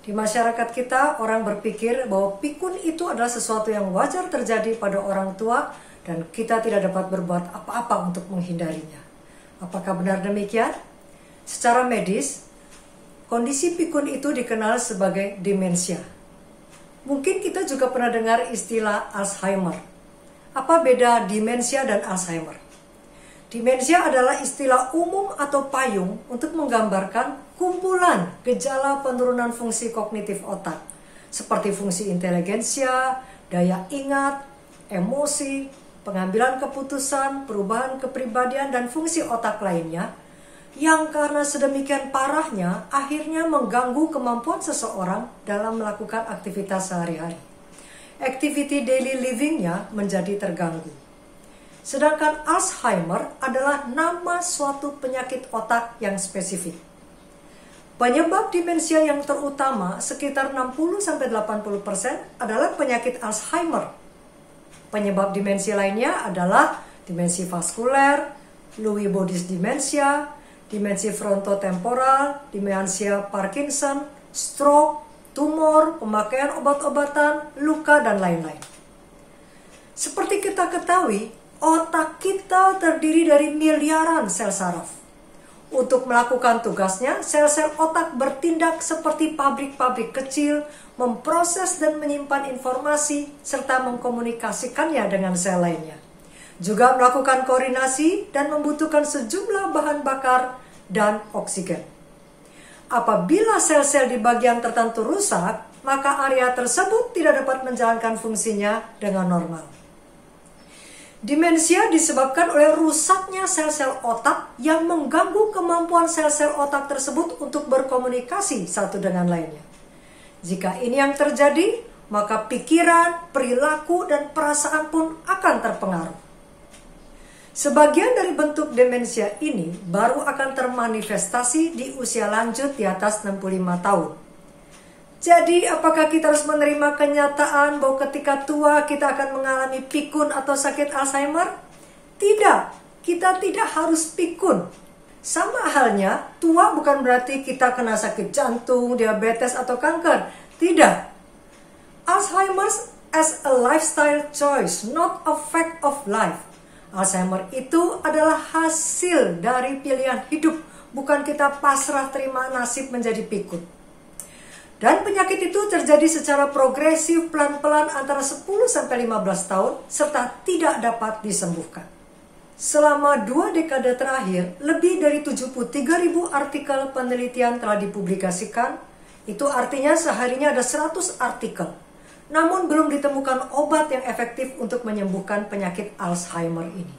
Di masyarakat kita, orang berpikir bahwa pikun itu adalah sesuatu yang wajar terjadi pada orang tua dan kita tidak dapat berbuat apa-apa untuk menghindarinya. Apakah benar demikian? Secara medis, kondisi pikun itu dikenal sebagai demensia. Mungkin kita juga pernah dengar istilah Alzheimer. Apa beda demensia dan Alzheimer? Demensia adalah istilah umum atau payung untuk menggambarkan kumpulan gejala penurunan fungsi kognitif otak, seperti fungsi inteligensia, daya ingat, emosi, pengambilan keputusan, perubahan kepribadian, dan fungsi otak lainnya, yang karena sedemikian parahnya akhirnya mengganggu kemampuan seseorang dalam melakukan aktivitas sehari-hari. Activity daily living-nya menjadi terganggu. Sedangkan Alzheimer adalah nama suatu penyakit otak yang spesifik. Penyebab demensia yang terutama sekitar 60-80% adalah penyakit Alzheimer. Penyebab demensia lainnya adalah demensi vaskuler, Lewy bodies demensia, demensi frontotemporal, demensia Parkinson, stroke, tumor, pemakaian obat-obatan, luka, dan lain-lain. Seperti kita ketahui, otak kita terdiri dari miliaran sel saraf. Untuk melakukan tugasnya, sel-sel otak bertindak seperti pabrik-pabrik kecil, memproses dan menyimpan informasi, serta mengkomunikasikannya dengan sel lainnya. Juga melakukan koordinasi dan membutuhkan sejumlah bahan bakar dan oksigen. Apabila sel-sel di bagian tertentu rusak, maka area tersebut tidak dapat menjalankan fungsinya dengan normal. Demensia disebabkan oleh rusaknya sel-sel otak yang mengganggu kemampuan sel-sel otak tersebut untuk berkomunikasi satu dengan lainnya. Jika ini yang terjadi, maka pikiran, perilaku, dan perasaan pun akan terpengaruh. Sebagian dari bentuk demensia ini baru akan termanifestasi di usia lanjut di atas 65 tahun. Jadi, apakah kita harus menerima kenyataan bahwa ketika tua kita akan mengalami pikun atau sakit Alzheimer? Tidak, kita tidak harus pikun. Sama halnya, tua bukan berarti kita kena sakit jantung, diabetes, atau kanker. Tidak. Alzheimer as a lifestyle choice, not a fact of life. Alzheimer itu adalah hasil dari pilihan hidup, bukan kita pasrah terima nasib menjadi pikun. Dan penyakit itu terjadi secara progresif pelan-pelan antara 10-15 tahun serta tidak dapat disembuhkan. Selama 2 dekade terakhir, lebih dari 73.000 artikel penelitian telah dipublikasikan. Itu artinya seharinya ada 100 artikel. Namun belum ditemukan obat yang efektif untuk menyembuhkan penyakit Alzheimer ini.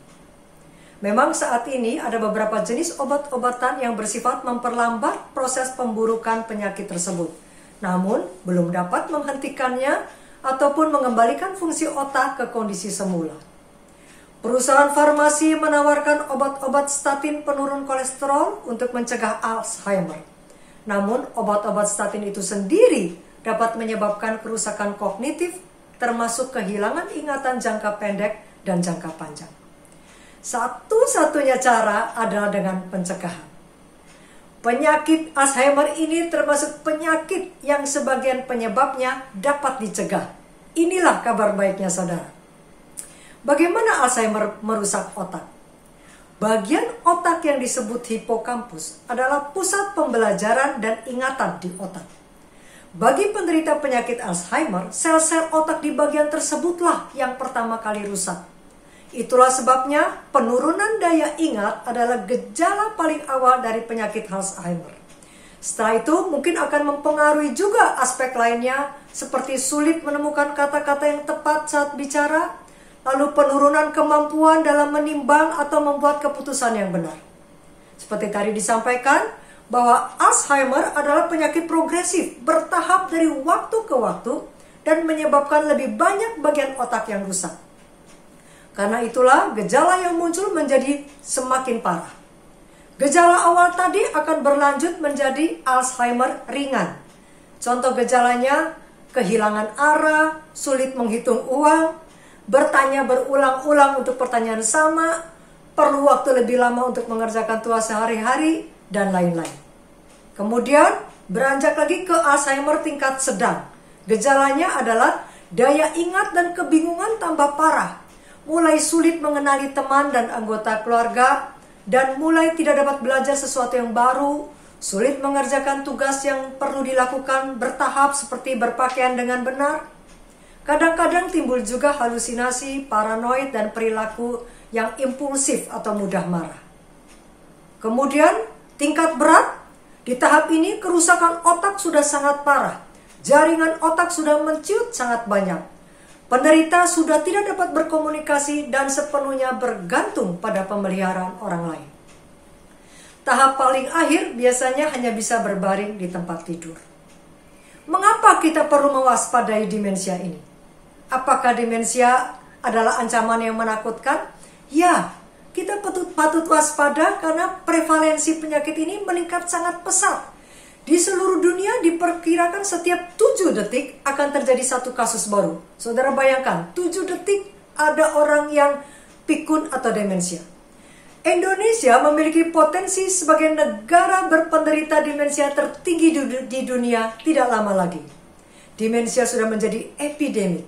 Memang saat ini ada beberapa jenis obat-obatan yang bersifat memperlambat proses pemburukan penyakit tersebut. Namun, belum dapat menghentikannya ataupun mengembalikan fungsi otak ke kondisi semula. Perusahaan farmasi menawarkan obat-obat statin penurun kolesterol untuk mencegah Alzheimer. Namun, obat-obat statin itu sendiri dapat menyebabkan kerusakan kognitif, termasuk kehilangan ingatan jangka pendek dan jangka panjang. Satu-satunya cara adalah dengan pencegahan. Penyakit Alzheimer ini termasuk penyakit yang sebagian penyebabnya dapat dicegah. Inilah kabar baiknya, saudara. Bagaimana Alzheimer merusak otak? Bagian otak yang disebut hipokampus adalah pusat pembelajaran dan ingatan di otak. Bagi penderita penyakit Alzheimer, sel-sel otak di bagian tersebutlah yang pertama kali rusak. Itulah sebabnya penurunan daya ingat adalah gejala paling awal dari penyakit Alzheimer. Setelah itu mungkin akan mempengaruhi juga aspek lainnya seperti sulit menemukan kata-kata yang tepat saat bicara, lalu penurunan kemampuan dalam menimbang atau membuat keputusan yang benar. Seperti tadi disampaikan bahwa Alzheimer adalah penyakit progresif bertahap dari waktu ke waktu dan menyebabkan lebih banyak bagian otak yang rusak. Karena itulah gejala yang muncul menjadi semakin parah. Gejala awal tadi akan berlanjut menjadi Alzheimer ringan. Contoh gejalanya kehilangan arah, sulit menghitung uang, bertanya berulang-ulang untuk pertanyaan sama, perlu waktu lebih lama untuk mengerjakan tugas sehari-hari, dan lain-lain. Kemudian beranjak lagi ke Alzheimer tingkat sedang. Gejalanya adalah daya ingat dan kebingungan tambah parah, mulai sulit mengenali teman dan anggota keluarga, dan mulai tidak dapat belajar sesuatu yang baru, sulit mengerjakan tugas yang perlu dilakukan bertahap seperti berpakaian dengan benar. Kadang-kadang timbul juga halusinasi, paranoid, dan perilaku yang impulsif atau mudah marah. Kemudian, tingkat berat, di tahap ini kerusakan otak sudah sangat parah. Jaringan otak sudah menciut sangat banyak. Penderita sudah tidak dapat berkomunikasi dan sepenuhnya bergantung pada pemeliharaan orang lain. Tahap paling akhir biasanya hanya bisa berbaring di tempat tidur. Mengapa kita perlu mewaspadai demensia ini? Apakah demensia adalah ancaman yang menakutkan? Ya, kita patut waspada karena prevalensi penyakit ini meningkat sangat pesat. Di seluruh dunia diperkirakan setiap 7 detik akan terjadi satu kasus baru. Saudara bayangkan, 7 detik ada orang yang pikun atau demensia. Indonesia memiliki potensi sebagai negara berpenderita demensia tertinggi di dunia tidak lama lagi. Demensia sudah menjadi epidemi.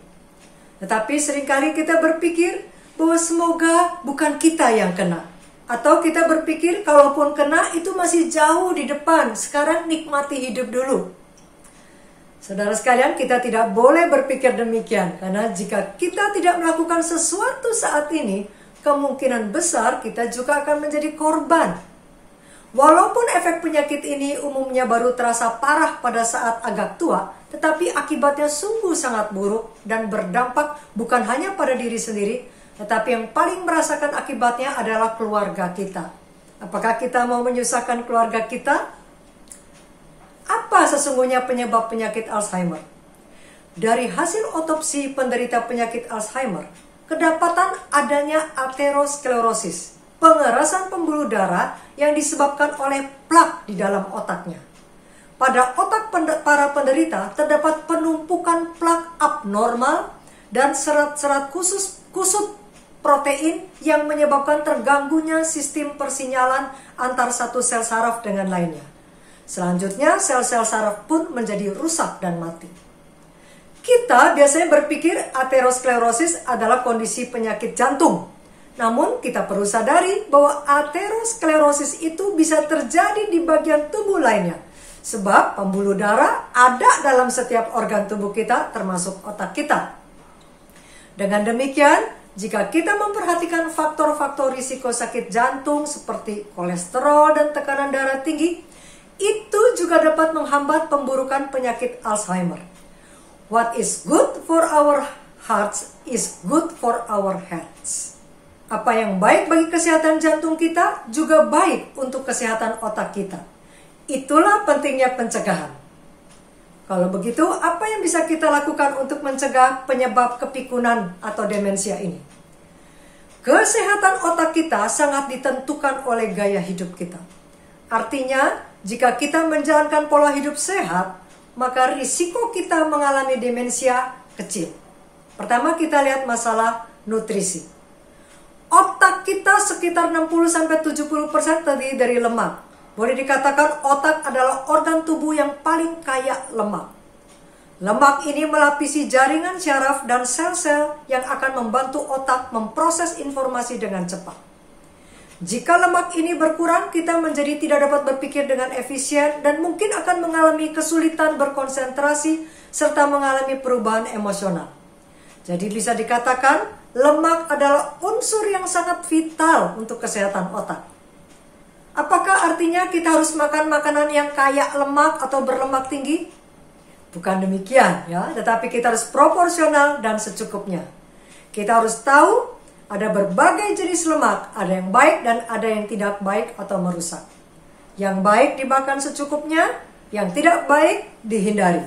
Tetapi seringkali kita berpikir bahwa semoga bukan kita yang kena. Atau kita berpikir kalaupun kena itu masih jauh di depan, sekarang nikmati hidup dulu. Saudara sekalian, kita tidak boleh berpikir demikian. Karena jika kita tidak melakukan sesuatu saat ini, kemungkinan besar kita juga akan menjadi korban. Walaupun efek penyakit ini umumnya baru terasa parah pada saat agak tua, tetapi akibatnya sungguh sangat buruk dan berdampak bukan hanya pada diri sendiri, tetapi yang paling merasakan akibatnya adalah keluarga kita. Apakah kita mau menyusahkan keluarga kita? Apa sesungguhnya penyebab penyakit Alzheimer? Dari hasil otopsi penderita penyakit Alzheimer, kedapatan adanya aterosklerosis, pengerasan pembuluh darah yang disebabkan oleh plak di dalam otaknya. Pada otak para penderita terdapat penumpukan plak abnormal dan serat-serat kusut protein yang menyebabkan terganggunya sistem persinyalan antar satu sel saraf dengan lainnya. Selanjutnya, sel-sel saraf pun menjadi rusak dan mati. Kita biasanya berpikir aterosklerosis adalah kondisi penyakit jantung. Namun, kita perlu sadari bahwa aterosklerosis itu bisa terjadi di bagian tubuh lainnya. Sebab pembuluh darah ada dalam setiap organ tubuh kita, termasuk otak kita. Dengan demikian, jika kita memperhatikan faktor-faktor risiko sakit jantung seperti kolesterol dan tekanan darah tinggi, itu juga dapat menghambat pemburukan penyakit Alzheimer. What is good for our hearts is good for our heads. Apa yang baik bagi kesehatan jantung kita juga baik untuk kesehatan otak kita. Itulah pentingnya pencegahan. Kalau begitu, apa yang bisa kita lakukan untuk mencegah penyebab kepikunan atau demensia ini? Kesehatan otak kita sangat ditentukan oleh gaya hidup kita. Artinya, jika kita menjalankan pola hidup sehat, maka risiko kita mengalami demensia kecil. Pertama, kita lihat masalah nutrisi. Otak kita sekitar 60-70% terdiri dari lemak. Boleh dikatakan otak adalah organ tubuh yang paling kaya lemak. Lemak ini melapisi jaringan syaraf dan sel-sel yang akan membantu otak memproses informasi dengan cepat. Jika lemak ini berkurang, kita menjadi tidak dapat berpikir dengan efisien dan mungkin akan mengalami kesulitan berkonsentrasi serta mengalami perubahan emosional. Jadi bisa dikatakan lemak adalah unsur yang sangat vital untuk kesehatan otak. Apakah artinya kita harus makan makanan yang kaya lemak atau berlemak tinggi? Bukan demikian ya, tetapi kita harus proporsional dan secukupnya. Kita harus tahu ada berbagai jenis lemak, ada yang baik dan ada yang tidak baik atau merusak. Yang baik dimakan secukupnya, yang tidak baik dihindari.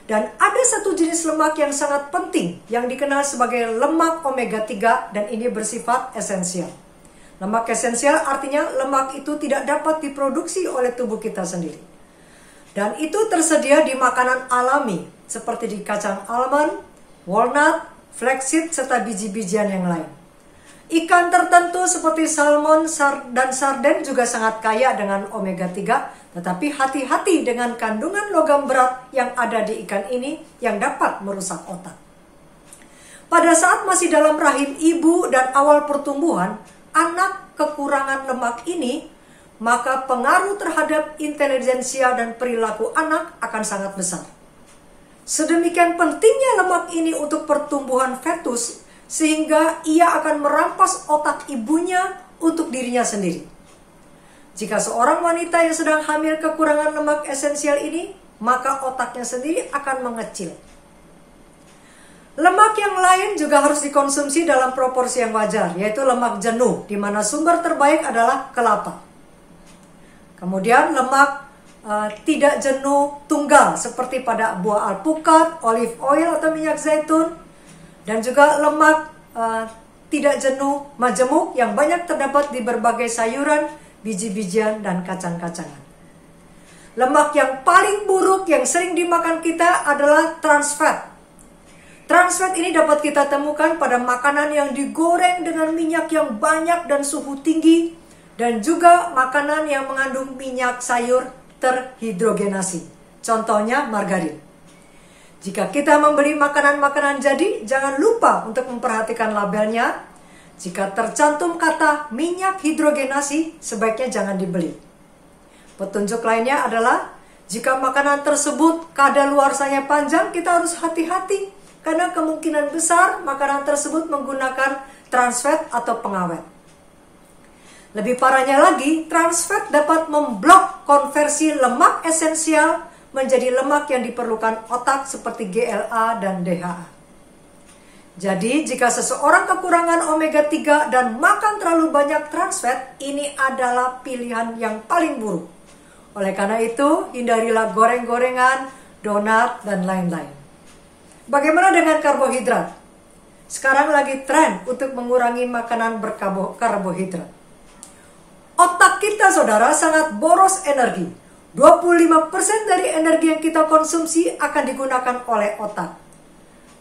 Dan ada satu jenis lemak yang sangat penting yang dikenal sebagai lemak omega 3 dan ini bersifat esensial. Lemak esensial artinya lemak itu tidak dapat diproduksi oleh tubuh kita sendiri. Dan itu tersedia di makanan alami seperti di kacang almond, walnut, flaxseed, serta biji-bijian yang lain. Ikan tertentu seperti salmon dan sarden juga sangat kaya dengan omega 3, Tetapi hati-hati dengan kandungan logam berat yang ada di ikan ini yang dapat merusak otak. Pada saat masih dalam rahim ibu dan awal pertumbuhan, anak kekurangan lemak ini, maka pengaruh terhadap intelijensia dan perilaku anak akan sangat besar. Sedemikian pentingnya lemak ini untuk pertumbuhan fetus, sehingga ia akan merampas otak ibunya untuk dirinya sendiri. Jika seorang wanita yang sedang hamil kekurangan lemak esensial ini, maka otaknya sendiri akan mengecil. Lemak yang lain juga harus dikonsumsi dalam proporsi yang wajar, yaitu lemak jenuh, di mana sumber terbaik adalah kelapa. Kemudian lemak tidak jenuh tunggal, seperti pada buah alpukat, olive oil atau minyak zaitun, dan juga lemak tidak jenuh majemuk yang banyak terdapat di berbagai sayuran, biji-bijian, dan kacang-kacangan. Lemak yang paling buruk yang sering dimakan kita adalah trans fat. Trans fat ini dapat kita temukan pada makanan yang digoreng dengan minyak yang banyak dan suhu tinggi, dan juga makanan yang mengandung minyak sayur terhidrogenasi. Contohnya margarin. Jika kita membeli makanan-makanan jadi, jangan lupa untuk memperhatikan labelnya. Jika tercantum kata minyak hidrogenasi, sebaiknya jangan dibeli. Petunjuk lainnya adalah, jika makanan tersebut kadaluarsanya panjang, kita harus hati-hati, karena kemungkinan besar makanan tersebut menggunakan trans fat atau pengawet. Lebih parahnya lagi, trans fat dapat memblok konversi lemak esensial menjadi lemak yang diperlukan otak seperti GLA dan DHA. Jadi, jika seseorang kekurangan omega 3 dan makan terlalu banyak trans fat, ini adalah pilihan yang paling buruk. Oleh karena itu, hindarilah goreng-gorengan, donat, dan lain-lain. Bagaimana dengan karbohidrat? Sekarang lagi tren untuk mengurangi makanan berkarbohidrat. Otak kita, saudara, sangat boros energi. 25% dari energi yang kita konsumsi akan digunakan oleh otak.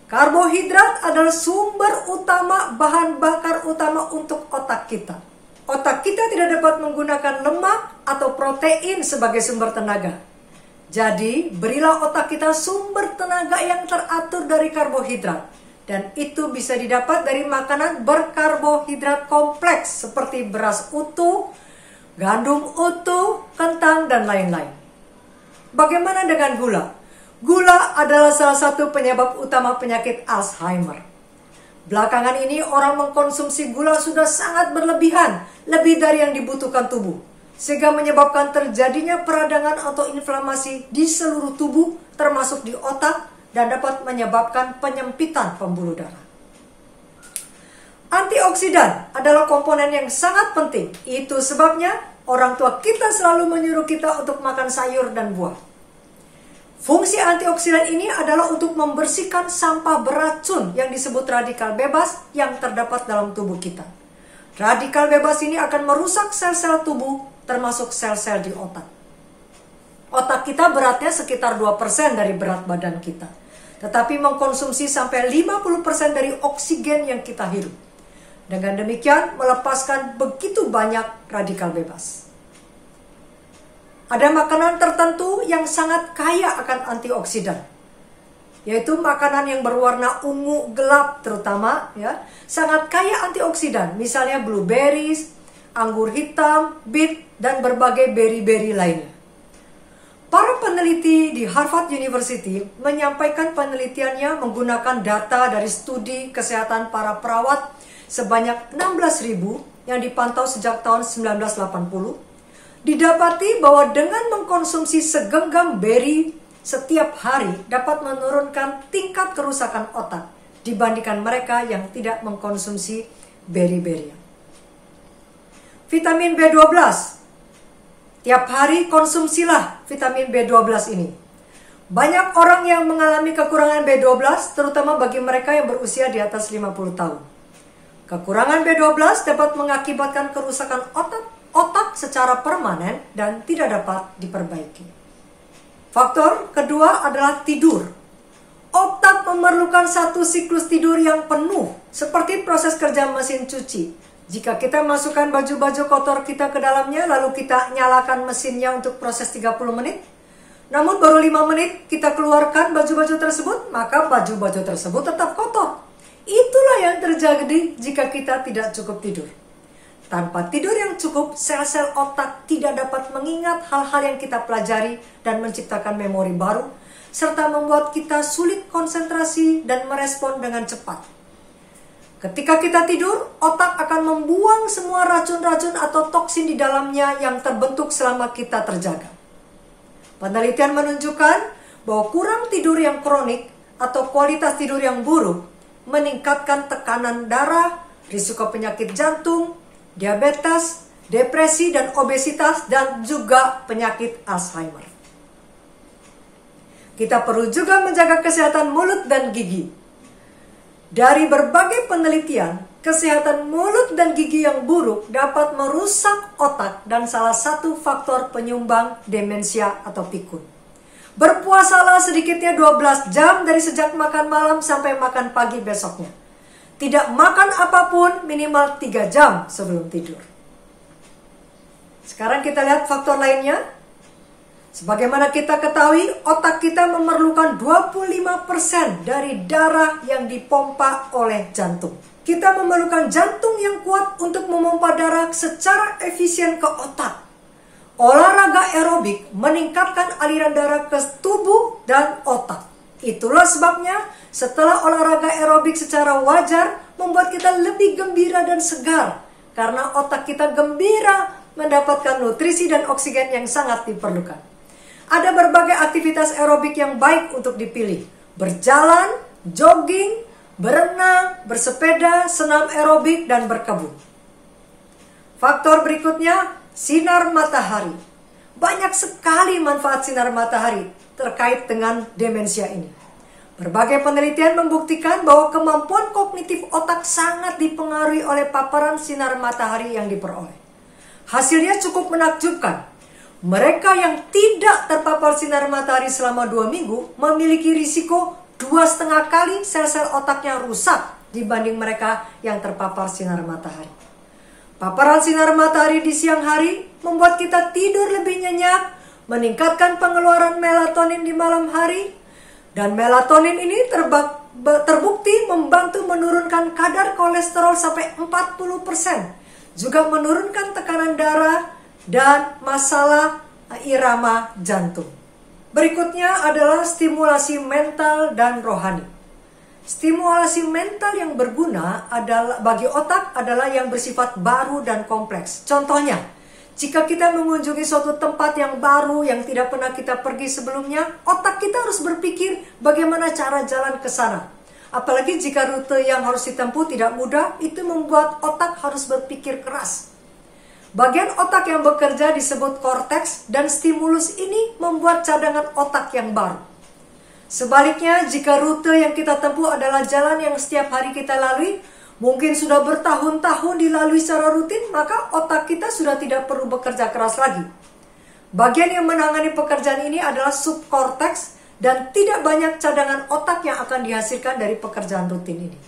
Karbohidrat adalah sumber utama, bahan bakar utama untuk otak kita. Otak kita tidak dapat menggunakan lemak atau protein sebagai sumber tenaga. Jadi, berilah otak kita sumber tenaga yang teratur dari karbohidrat. Dan itu bisa didapat dari makanan berkarbohidrat kompleks seperti beras utuh, gandum utuh, kentang, dan lain-lain. Bagaimana dengan gula? Gula adalah salah satu penyebab utama penyakit Alzheimer. Belakangan ini orang mengkonsumsi gula sudah sangat berlebihan, lebih dari yang dibutuhkan tubuh, sehingga menyebabkan terjadinya peradangan atau inflamasi di seluruh tubuh, termasuk di otak, dan dapat menyebabkan penyempitan pembuluh darah. Antioksidan adalah komponen yang sangat penting. Itu sebabnya orang tua kita selalu menyuruh kita untuk makan sayur dan buah. Fungsi antioksidan ini adalah untuk membersihkan sampah beracun yang disebut radikal bebas yang terdapat dalam tubuh kita. Radikal bebas ini akan merusak sel-sel tubuh, termasuk sel-sel di otak. Otak kita beratnya sekitar 2% dari berat badan kita, tetapi mengkonsumsi sampai 50% dari oksigen yang kita hirup. Dengan demikian, melepaskan begitu banyak radikal bebas. Ada makanan tertentu yang sangat kaya akan antioksidan, yaitu makanan yang berwarna ungu gelap terutama, ya, sangat kaya antioksidan. Misalnya blueberries, anggur hitam, beet, dan berbagai berry-berry lainnya. Para peneliti di Harvard University menyampaikan penelitiannya menggunakan data dari studi kesehatan para perawat sebanyak 16.000 yang dipantau sejak tahun 1980. Didapati bahwa dengan mengkonsumsi segenggam beri setiap hari dapat menurunkan tingkat kerusakan otak dibandingkan mereka yang tidak mengkonsumsi beri-beri. Vitamin B12. Tiap hari konsumsilah vitamin B12 ini. Banyak orang yang mengalami kekurangan B12, terutama bagi mereka yang berusia di atas 50 tahun. Kekurangan B12 dapat mengakibatkan kerusakan otak secara permanen dan tidak dapat diperbaiki. Faktor kedua adalah tidur. Otak memerlukan satu siklus tidur yang penuh, seperti proses kerja mesin cuci. Jika kita masukkan baju-baju kotor kita ke dalamnya, lalu kita nyalakan mesinnya untuk proses 30 menit, namun baru 5 menit kita keluarkan baju-baju tersebut, maka baju-baju tersebut tetap kotor. Itulah yang terjadi jika kita tidak cukup tidur. Tanpa tidur yang cukup, sel-sel otak tidak dapat mengingat hal-hal yang kita pelajari dan menciptakan memori baru, serta membuat kita sulit konsentrasi dan merespon dengan cepat. Ketika kita tidur, otak akan membuang semua racun-racun atau toksin di dalamnya yang terbentuk selama kita terjaga. Penelitian menunjukkan bahwa kurang tidur yang kronik atau kualitas tidur yang buruk meningkatkan tekanan darah, risiko penyakit jantung, diabetes, depresi dan obesitas, dan juga penyakit Alzheimer. Kita perlu juga menjaga kesehatan mulut dan gigi. Dari berbagai penelitian, kesehatan mulut dan gigi yang buruk dapat merusak otak dan salah satu faktor penyumbang demensia atau pikun. Berpuasalah sedikitnya 12 jam dari sejak makan malam sampai makan pagi besoknya. Tidak makan apapun minimal 3 jam sebelum tidur. Sekarang kita lihat faktor lainnya. Sebagaimana kita ketahui, otak kita memerlukan 25% dari darah yang dipompa oleh jantung. Kita memerlukan jantung yang kuat untuk memompa darah secara efisien ke otak. Olahraga aerobik meningkatkan aliran darah ke tubuh dan otak. Itulah sebabnya setelah olahraga aerobik secara wajar membuat kita lebih gembira dan segar. Karena otak kita gembira mendapatkan nutrisi dan oksigen yang sangat diperlukan. Ada berbagai aktivitas aerobik yang baik untuk dipilih. Berjalan, jogging, berenang, bersepeda, senam aerobik, dan berkebun. Faktor berikutnya, sinar matahari. Banyak sekali manfaat sinar matahari terkait dengan demensia ini. Berbagai penelitian membuktikan bahwa kemampuan kognitif otak sangat dipengaruhi oleh paparan sinar matahari yang diperoleh. Hasilnya cukup menakjubkan. Mereka yang tidak terpapar sinar matahari selama 2 minggu memiliki risiko 2,5 kali sel-sel otaknya rusak dibanding mereka yang terpapar sinar matahari. Paparan sinar matahari di siang hari membuat kita tidur lebih nyenyak, meningkatkan pengeluaran melatonin di malam hari, dan melatonin ini terbukti membantu menurunkan kadar kolesterol sampai 40%, juga menurunkan tekanan darah dan masalah irama jantung. Berikutnya adalah stimulasi mental dan rohani. Stimulasi mental yang berguna adalah bagi otak adalah yang bersifat baru dan kompleks. Contohnya, jika kita mengunjungi suatu tempat yang baru yang tidak pernah kita pergi sebelumnya, otak kita harus berpikir bagaimana cara jalan ke sana. Apalagi jika rute yang harus ditempuh tidak mudah, itu membuat otak harus berpikir keras. Bagian otak yang bekerja disebut korteks dan stimulus ini membuat cadangan otak yang baru. Sebaliknya, jika rute yang kita tempuh adalah jalan yang setiap hari kita lalui, mungkin sudah bertahun-tahun dilalui secara rutin, maka otak kita sudah tidak perlu bekerja keras lagi. Bagian yang menangani pekerjaan ini adalah subkorteks dan tidak banyak cadangan otak yang akan dihasilkan dari pekerjaan rutin ini.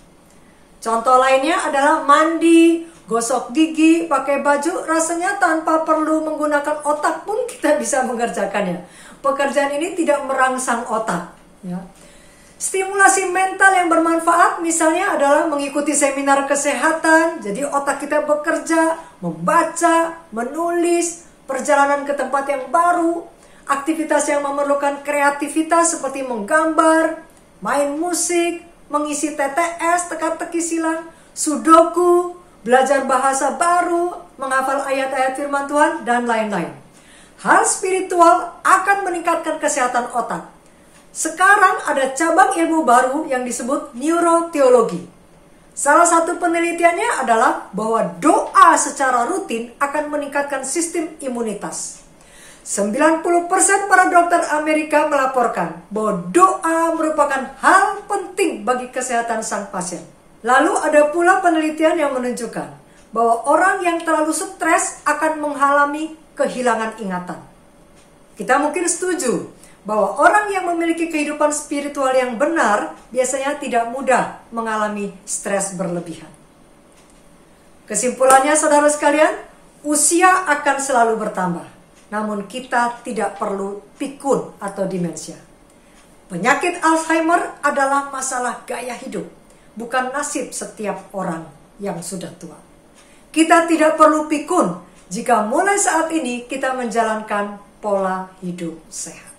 Contoh lainnya adalah mandi, gosok gigi, pakai baju, rasanya tanpa perlu menggunakan otak pun kita bisa mengerjakannya. Pekerjaan ini tidak merangsang otak. Ya. Stimulasi mental yang bermanfaat misalnya adalah mengikuti seminar kesehatan, jadi otak kita bekerja, membaca, menulis, perjalanan ke tempat yang baru, aktivitas yang memerlukan kreativitas seperti menggambar, main musik, mengisi TTS, teka-teki silang, sudoku, belajar bahasa baru, menghafal ayat-ayat firman Tuhan, dan lain-lain. Hal spiritual akan meningkatkan kesehatan otak. Sekarang ada cabang ilmu baru yang disebut neuroteologi. Salah satu penelitiannya adalah bahwa doa secara rutin akan meningkatkan sistem imunitas. 90% para dokter Amerika melaporkan bahwa doa merupakan hal penting bagi kesehatan sang pasien. Lalu ada pula penelitian yang menunjukkan bahwa orang yang terlalu stres akan mengalami kehilangan ingatan. Kita mungkin setuju bahwa orang yang memiliki kehidupan spiritual yang benar biasanya tidak mudah mengalami stres berlebihan. Kesimpulannya saudara sekalian, usia akan selalu bertambah. Namun kita tidak perlu pikun atau demensia. Penyakit Alzheimer adalah masalah gaya hidup, bukan nasib setiap orang yang sudah tua. Kita tidak perlu pikun jika mulai saat ini kita menjalankan pola hidup sehat.